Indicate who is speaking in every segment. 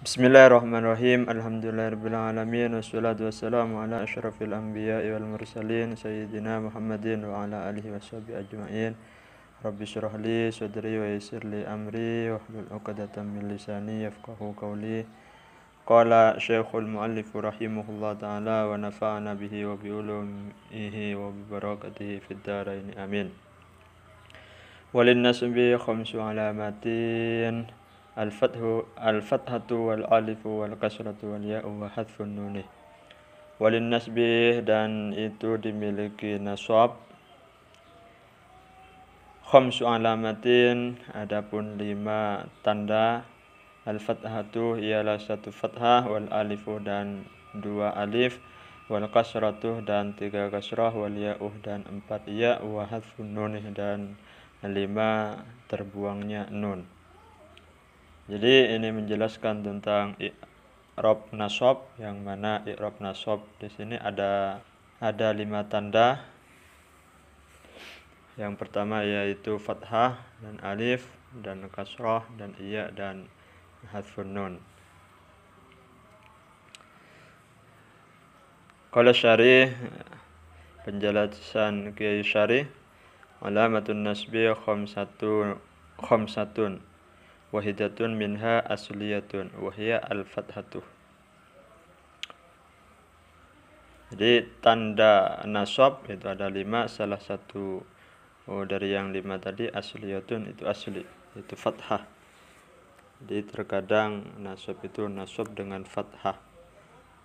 Speaker 1: Bismillahirrahmanirrahim. Alhamdulillahirabbil alamin wassalatu wassalamu ala asyrafil anbiya'i wal mursalin sayyidina Muhammadin wa ala alihi washabihi ajmain. Rabbi shrah li sadri wa yassir li amri wahlul 'uqdatam min lisani yafqahu qawli. Qala Syekhul Mu'allif rahimahullah taala wa nafa'ana bihi wa bi ulumihi wa bi barakatihi fid dharain amin. Walin nasbi khamsu alamatin al-fathatu wal alifu wal kasratu wal ya'u wa hadfun nun. Walin nasbi dan itu dimiliki nasab khamsu alamatin, adapun 5 tanda. Al-fathatu ialah 1 fathah, wal alifu dan 2 alif, wal kasratu dan 3 kasrah, wal ya'u dan 4 ya, wa hadfun nun dan 5 terbuangnya nun. Jadi ini menjelaskan tentang i'rab nasab, yang mana i'rab nasab di sini ada 5 tanda. Yang pertama yaitu fathah dan alif dan kasrah dan iya dan hadfun nun. Qala Syarih, penjelasan Kiai Syarih, alamatun nasbi khamsatun wahidatun minha asliyatun wahia al-fathatu. Jadi tanda nasab itu ada 5, salah satu dari yang 5 tadi asliyatun, itu asli, itu fathah. Jadi terkadang nasab itu nasab dengan fathah,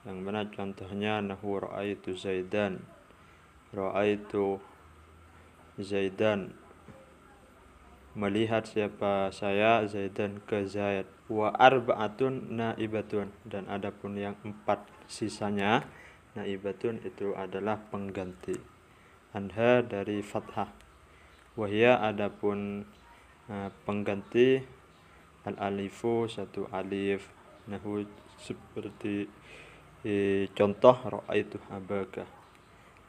Speaker 1: yang mana contohnya nahu ra'aitu Zaidan, ra'aitu Zaidan, melihat siapa saya Zaidan ke Zaid. Wa arba'atun naibatun, dan adapun yang 4 sisanya naibatun itu adalah pengganti anha dari fathah. Wahya adapun pengganti al-alifu 1 alif, nahu seperti contoh ra'aitu abaka,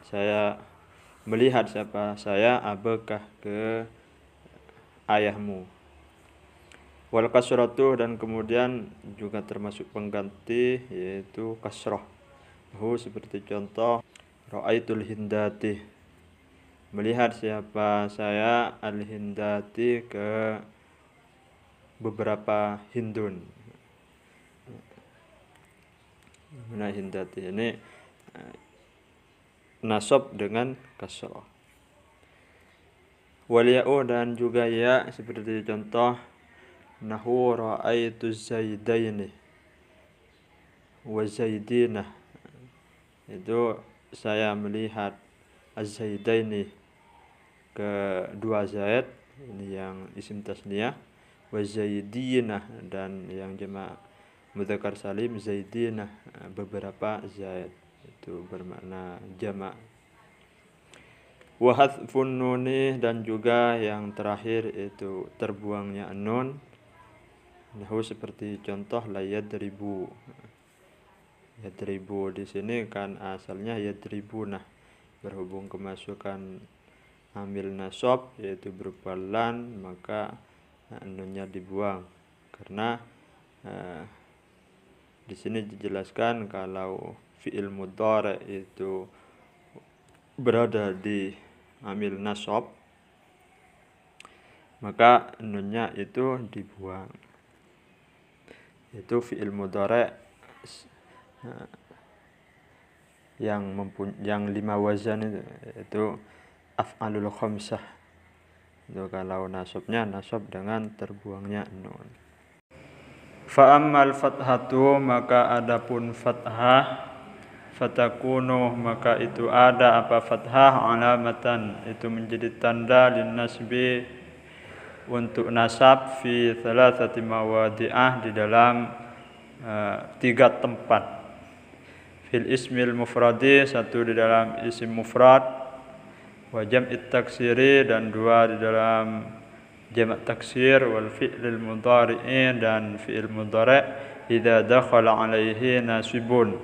Speaker 1: saya melihat siapa saya abaka ke ayahmu. Wal kasratu, dan kemudian juga termasuk pengganti yaitu kasrah, seperti contoh ra'aitul hindati, melihat siapa saya al-hindati ke beberapa hindun. Mana hindati ini nasab dengan kasrah. Wal ya'u, dan juga ya, seperti contoh nahu ra'aitu Zaidaini wa Zaidinah, itu saya melihat az-Zaidaini ke 2 Zaid, ini yang isim tasniyah, wa Zaidinah, dan yang jamak mudzakkar salim Zaidinah, beberapa Zaid, itu bermakna jamak. Wa hadfun nuni, dan juga yang terakhir itu terbuangnya nun, nahu seperti contoh la yadribu. Yadribu di sini kan asalnya yadribuna, berhubung kemasukan amil nasab yaitu berupa lan, maka nunnya dibuang, karena di sini dijelaskan kalau fi'il mudhari itu berada di amil nasab, maka nunnya itu dibuang. Itu fi'il mudhari yang 5 wazan itu af'alul khamsah. Itu kalau nasabnya nasab dengan terbuangnya nun. Fa ammal fathatu, maka adapun fathah, fatakunu, maka itu ada apa fathah, alamatan, itu menjadi tanda lin nasbi, untuk nasab, fi thalathati mawadi'ah, di dalam 3 tempat. Fil ismil mufradi, 1 di dalam isim mufrad, wa jam'it taksiri, dan 2 di dalam jamak taksir, wal fi'lil mudhari'i, dan fi'il mudhari' idza dakhala alaihi nasibun,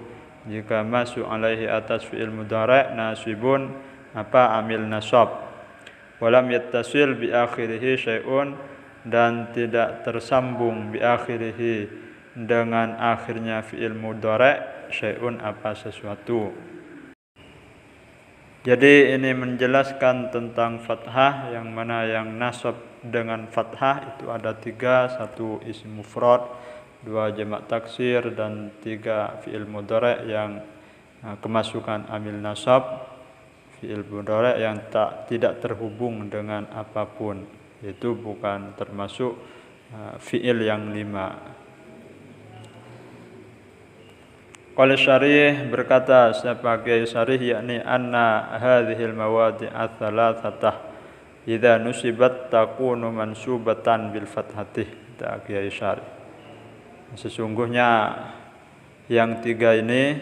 Speaker 1: jika masuk alaihi atas fi'il mudhari' nasibun apa amil nasab. Walam yattasil bi akhirih syai'un, dan tidak tersambung bi akhirih dengan akhirnya fi'il mudhari' syai'un apa sesuatu. Jadi ini menjelaskan tentang fathah, yang mana yang nasab dengan fathah itu ada 3, 1 isim mufrad, 2 jamak taksir, dan 3 fi'il mudhari' yang kemasukan amil nasab, fi'il mudhari' yang tidak terhubung dengan apapun, itu bukan termasuk fi'il yang 5. Qala Syarih, berkata siapa Kiai Syarih, yakni anna hadhil mawadi' ats-tsalatsah idza nusibat takunu mansubatan bil fathati. Kiai Syarih, sesungguhnya yang 3 ini,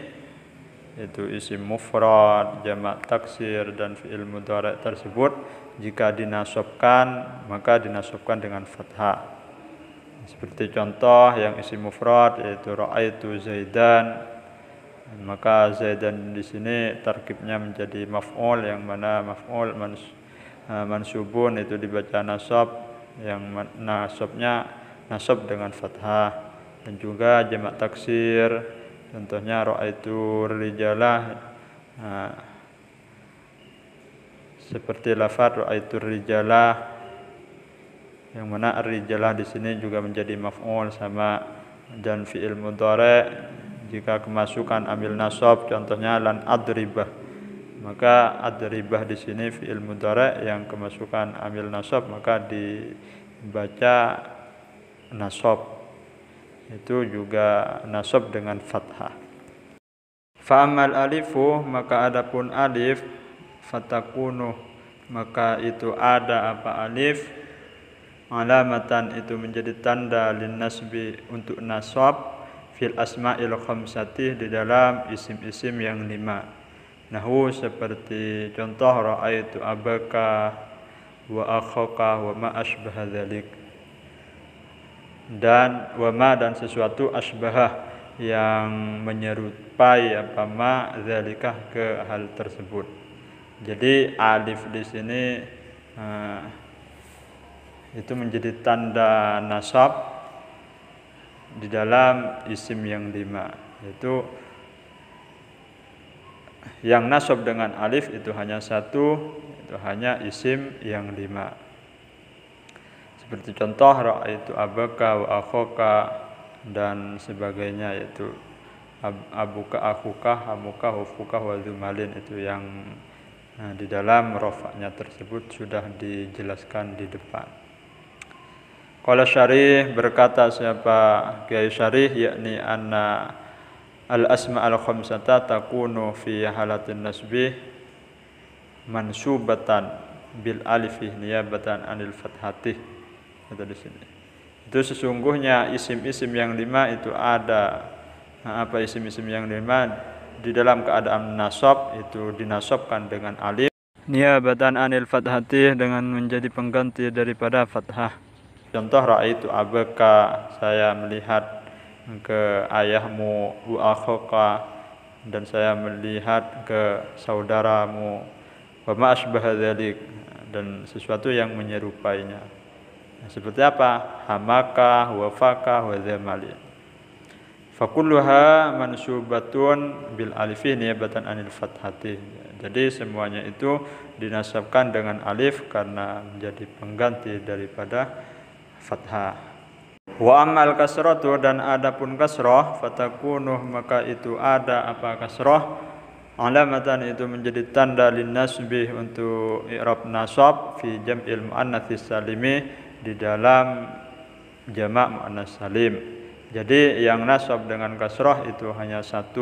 Speaker 1: yaitu isim mufrad, jamak taksir, dan fi'il mudhari' tersebut jika dinasabkan maka dinasabkan dengan fathah. Seperti contoh yang isim mufrad yaitu ra'aitu Zaidan, maka Zaidan di sini tarkibnya menjadi maf'ul, yang mana maf'ul mansubun itu dibaca nasab, yang nasabnya nasab dengan fathah. Dan juga jamak taksir, contohnya ra'aitu rijalah, seperti lafaz ra'aitu rijalah, yang mana ar-rijalah di sini juga menjadi maf'ul sama. Dan fi'il mudhari' jika kemasukan amil nasab, contohnya lan adribah, maka adribah di sini fi'il mudhari' yang kemasukan amil nasab maka dibaca nasab, itu juga nasab dengan fathah. Fa'amal alifu, maka adapun alif, fatakunu, maka itu ada apa alif, alamatan itu menjadi tanda lin nasbi untuk nasab, fil asma'il khamsati di dalam isim-isim yang 5. Nahu seperti contoh ra'aitu abaka wa akhaka wa ma asbaha dzalik, dan wa ma dan sesuatu asbahah yang menyerupai apa ma dzalika ke hal tersebut. Jadi alif di sini itu menjadi tanda nasab di dalam isim yang 5, yaitu yang nasab dengan alif itu hanya 1, itu hanya isim yang 5. Seperti contoh ra'aitu abaka wa akhaka dan sebagainya, yaitu abuka akhuka hamuka hufuka wa dzumalin, itu yang di dalam rafa'nya tersebut sudah dijelaskan di depan. Qala Syarih, berkata siapa Kiai Syarih, yakni anna al-asma al-khamsata takunu fi halatin nasbih mansubatan bil alifih niyabatan anil fathati. Kata di sini, itu sesungguhnya isim-isim yang 5 itu ada isim-isim yang 5 di dalam keadaan nasab itu dinasabkan dengan alif niyabatan anil fathati, dengan menjadi pengganti daripada fathah. Contoh ra'aitu abaka, saya melihat ke ayahmu, wa akhaka, dan saya melihat ke saudaramu, wa ma asbaha dzalik, dan sesuatu yang menyerupainya. Seperti apa? Hamaka, wafaka, wa dzamalin. Fakulluha mansubatun bil alifi niyabatan anil fathati. Jadi semuanya itu dinasabkan dengan alif karena menjadi pengganti daripada fathah. Wa amal kasratu, dan adapun kasrah, fatakunu, maka itu ada apa kasrah, alamatan itu menjadi tanda lin nasbi untuk i'rab nasab, fi jam'il muannats salimi, di dalam jamak muannats salim. Jadi yang nasab dengan kasrah itu hanya 1,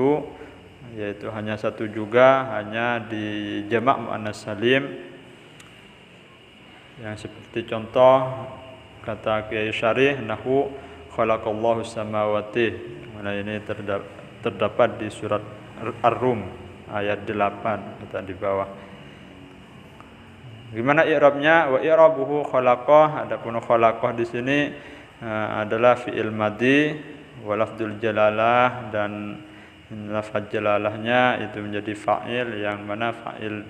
Speaker 1: yaitu hanya 1 juga, hanya di jamak muannats salim, yang seperti contoh kata Kiai Syarih, nahu khalaqallahu samawati, mana ini terdapat di surat Ar-Rum ayat 8, kata di bawah. Gimana i'rabnya? Wa i'rabuhu khalaqah, adapun khalaqah di sini adalah fi'il madhi wa lafdzul jalalah, dan lafaz jalalahnya itu menjadi fa'il, yang mana fa'il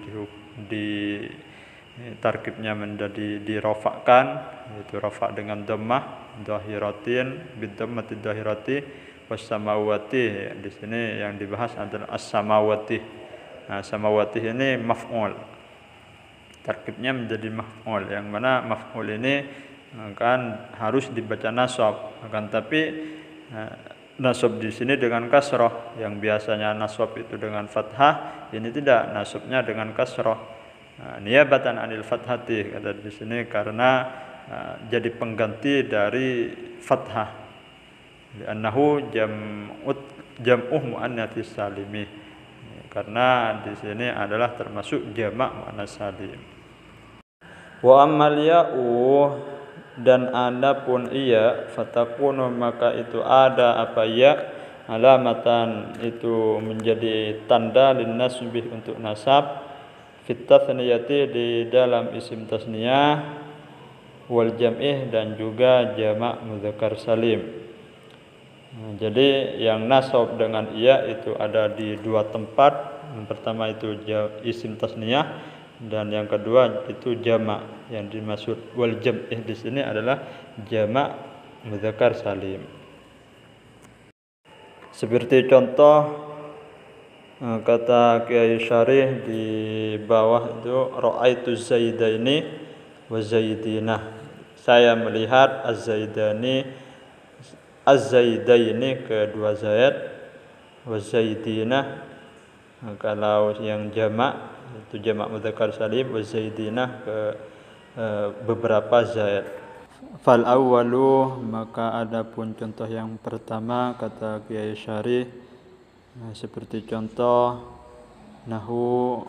Speaker 1: tarkibnya menjadi dirofakkan, yaitu rafa dengan dhammah dhahiratin bidhammati dhahirati wassamawati. Di sini yang dibahas adalah as-samawati. Nah, samawati ini maf'ul, tarkibnya menjadi maf'ul, yang mana maf'ul ini kan harus dibaca nasab, akan tapi nasab di sini dengan kasroh. Yang biasanya nasab itu dengan fathah, ini tidak, nasabnya dengan kasroh. Niyabatan anil fathati, kata di sini, karena jadi pengganti dari fathah. Li'annahu jam'uh muannats salimi, karena di sini adalah termasuk jamak muannats salim. Wa ammal ya'u, dan adapun iya, fatakunu, maka itu ada apa ya, alamatan, itu menjadi tanda linnasbih, untuk nasab, fit tasniyati, di dalam isim tasniyah, wal jam'ih, dan juga jamak mudzakkar salim. Jadi yang nasab dengan iya itu ada di dua tempat. Yang pertama itu isim tasniyah, dan yang kedua itu jamak. Yang dimaksud wal jam'ih di sini adalah jamak mudzakkar salim. Seperti contoh kata Kiai Syarih di bawah itu, ra'aitu zaidaini wa zaidinah, saya melihat az-zaidaini, az-zaidaini, kedua zaid, wa zaidinah, kalau yang jamak itu jamak mudzakkar salim, wa zaidinah, ke beberapa zaid. Fal awwalu, maka adapun contoh yang pertama, kata Kiai Syarih, seperti contoh nahu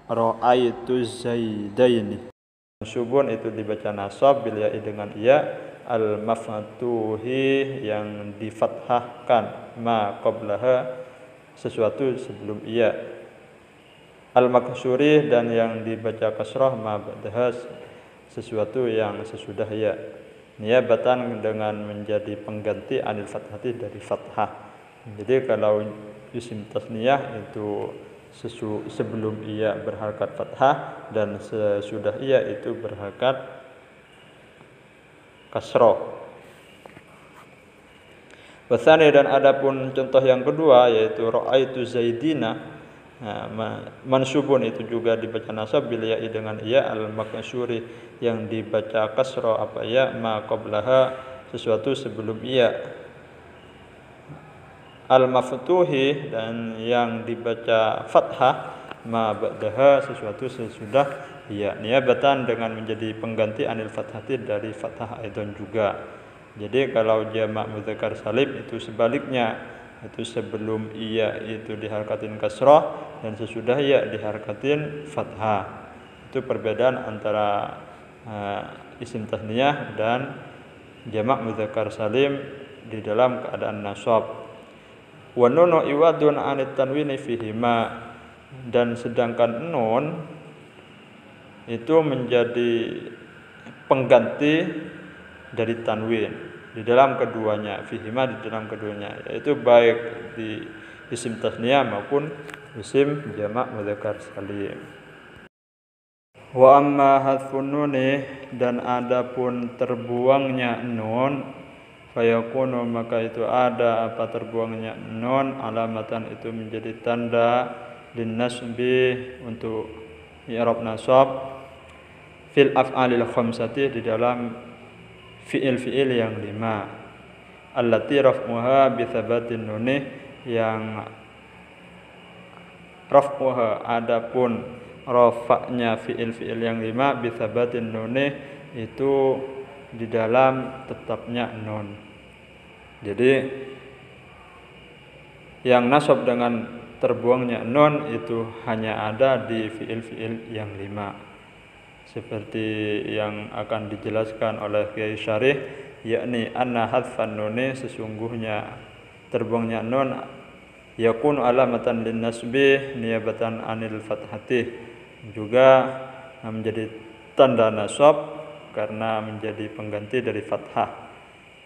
Speaker 1: ra'aitu zaidaini, mansubun itu dibaca nasab bil ya'i, dengan iya, al maftuhi, yang difathahkan, ma qablaha, sesuatu sebelum iya, al maksuri, dan yang dibaca kasrah, ma ba'daha, sesuatu yang sesudah iya, niyabatan, dengan menjadi pengganti anil fathati, dari fathah. Jadi kalau isim tasniyah itu sebelum iya berharakat fathah, dan sesudah iya itu berharakat kasroh. Wasani, dan adapun contoh yang kedua, yaitu ra'aitu zaidina, mansubun itu juga dibaca nasab bil ya'i, dengan iya, al maksuri, yang dibaca kasroh apa ya, ma qablaha, sesuatu sebelum iya, al maftuhi, dan yang dibaca fathah, ma ba'daha, sesuatu sesudah iya, niyabatan, dengan menjadi pengganti anil fathati, dari fathah aidan juga. Jadi kalau jamak mudzakkar salim itu sebaliknya, itu sebelum iya itu diharakatin kasrah, dan sesudah iya diharakatin fathah. Itu perbedaan antara isim tasniyah dan jamak mudzakkar salim di dalam keadaan nasab. Wa nunu iwadun anit tanwini fihima, dan sedangkan nun itu menjadi pengganti dari tanwin di dalam keduanya, fihima, di dalam keduanya, yaitu baik di isim tasniyah maupun isim jamak mudzakkar salim. Wa amma hadfun nuni, dan adapun terbuangnya nun, fayakunu, maka itu ada apa terbuangnya nun, alamatan, itu menjadi tanda linnasbi, untuk i'rab nasab, fil af'alil khamsati, di dalam fi'il-fi'il yang 5, allati raf'uha bi thabatin nuni, yang raf'uha, adapun rafa'nya fi'il-fi'il yang 5, bi thabatin nuni, itu di dalam tetapnya nun. Jadi yang nasab dengan terbuangnya nun itu hanya ada di fi'il-fi'il yang 5, seperti yang akan dijelaskan oleh Kiai Syarih, yakni anna hadfan nuni, sesungguhnya terbuangnya nun, yakunu alamatan lin nasbi niyabatan anil fathati, juga menjadi tanda nasab karena menjadi pengganti dari fathah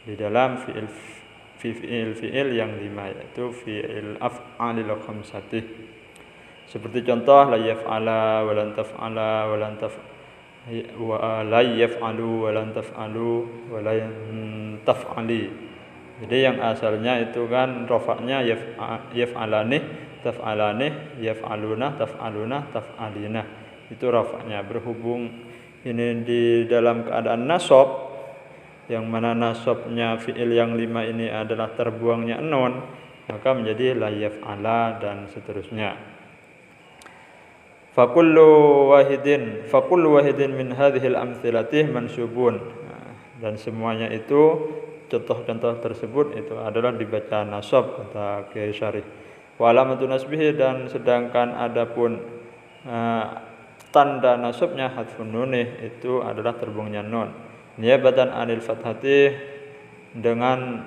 Speaker 1: di dalam fi'il yang 5, yaitu fi'il af'alil khamsati. Seperti contoh la yaf'ala wa lan taf'ala wa lan wa la yaf'alu wa lan taf'alu wa la taf'ali. Jadi yang asalnya itu kan rofaknya yaf'alani, taf'alani, yaf'aluna, taf'aluna, taf'alina. Itu rofaknya. Berhubung ini di dalam keadaan nasab, yang mana nasabnya fi'il yang 5 ini adalah terbuangnya nun, maka menjadi la yaf'ala dan seterusnya. Fakullu wahidin min hadhil amthilati mansubun. Dan semuanya itu contoh-contoh tersebut itu adalah dibaca nasab kata Kiai Syarih. Wa alamatun nasbihi, dan sedangkan adapun tanda nasabnya hadfun nunih itu adalah terbuangnya nun. Niyabatan anil fathati, dengan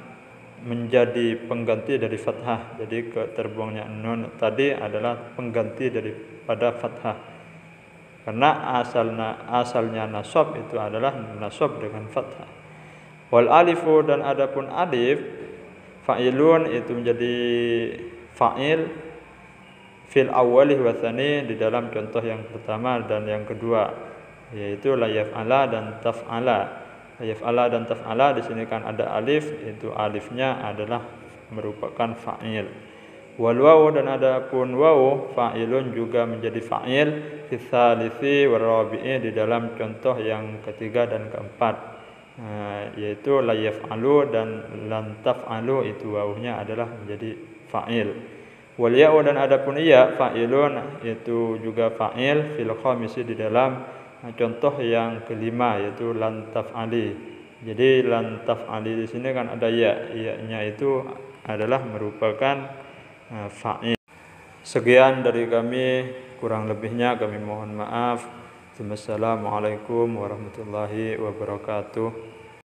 Speaker 1: menjadi pengganti dari fathah. Jadi terbuangnya nun tadi adalah pengganti daripada fathah. Karena asalnya nasab itu adalah nasab dengan fathah. Wal alifu, dan adapun alif fa'ilun itu menjadi fa'il fil awwali wa tsani, di dalam contoh yang pertama dan yang kedua, yaitu la yaf'ala dan taf'ala. Yaf'ala dan taf'ala di sini kan ada alif, itu alifnya adalah merupakan fa'il. Wal wawu, dan adapun wawu fa'ilun juga menjadi fa'il fi tsalisi war rabi'i, di dalam contoh yang ketiga dan keempat, yaitu la yaf'alu dan lan taf'alu, itu wawunya adalah menjadi fa'il. Wal ya'u, dan adapun ya fa'ilun itu juga fa'il fil khamisi, di dalam contoh yang kelima, yaitu lan taf'ali. Jadi lan taf'ali di sini kan ada ya-nya itu adalah merupakan fa'il. Sekian dari kami, kurang lebihnya kami mohon maaf. Wassalamualaikum warahmatullahi wabarakatuh.